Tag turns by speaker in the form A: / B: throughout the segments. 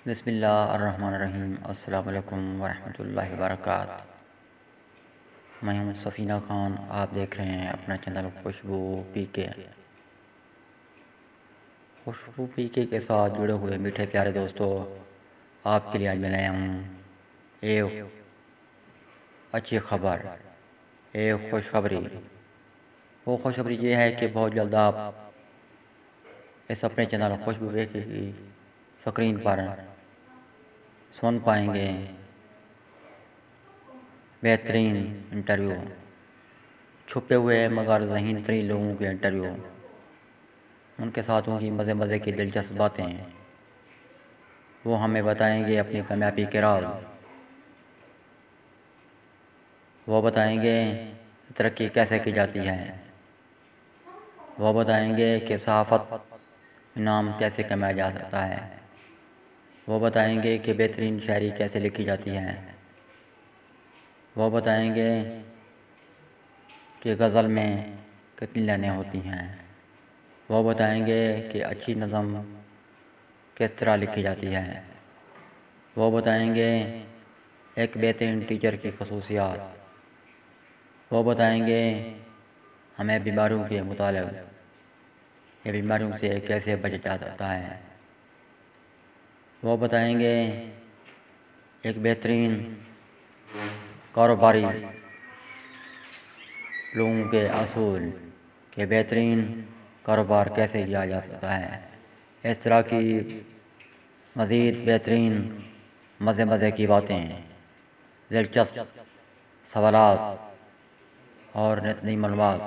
A: بسم اللہ الرحمن الرحیم۔ السلام علیکم ورحمۃ اللہ وبرکاتہ۔ میں ہوں سفینہ خان، آپ دیکھ رہے ہیں اپنا چینل خوشبو پی کے۔ خوشبو پی کے ساتھ جڑے ہوئے میٹھے پیارے دوستو، آپ کے لیے آج میں لایا ہوں ایک اچھی خبر، ایک خوشخبری۔ وہ خوشخبری یہ ہے کہ بہت جلد آپ اس اپنے چینل خوشبو پی کے کی سکرین پر سن پائیں گے بہترین انٹرویو، چھپے ہوئے مگر ذہین ترین لوگوں کے انٹرویو، ان کے ساتھ ہوں گی مزے کی دلچسپ باتیں، وہ ہمیں بتائیں گے اپنی کامیابی کے راز، وہ بتائیں گے ترقی کیسے کی جاتی ہے، وہ بتائیں گے کہ صحافت انعام کیسے کمایا جا سکتا ہے، وہ بتائیں گے کہ بہترین شاعری کیسے لکھی جاتی ہے، وہ بتائیں گے کہ غزل میں کتنی لائنیں ہوتی ہیں، وہ بتائیں گے کہ اچھی نظم کس طرح لکھی جاتی ہے، وہ بتائیں گے ایک بہترین ٹیچر کی خصوصیات، وہ بتائیں گے ہمیں بیماریوں کے متعلق یا بیماریوں سے کیسے بچا جا سکتا ہے، وہ بتائیں گے ایک بہترین کاروباری لوگوں کے اصول کہ بہترین کاروبار کیسے کیا جا سکتا ہے۔ اس طرح کی مزید بہترین مزے کی باتیں، دلچسپ سوالات اور نئی معلومات،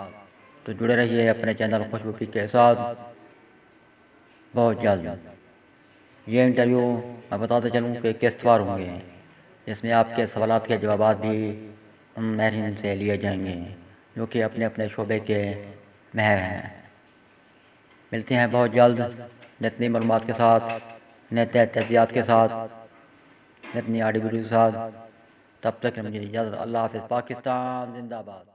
A: تو جڑے رہیے اپنے چینل خوشبو پی کے ساتھ بہت جلد۔ یہ انٹرویو میں بتاتے چلوں کہ کس طرح ہوں گے، جس میں آپ کے سوالات کے جوابات بھی ان ماہرین سے لیے جائیں گے جو کہ اپنے شعبے کے ماہر ہیں۔ ملتے ہیں بہت جلد نئی معلومات کے ساتھ، نئے تجزیات کے ساتھ، نئی آڈیو ویڈیو کے ساتھ۔ تب تک مجھے اجازت، اللہ حافظ، پاکستان زندہ باد۔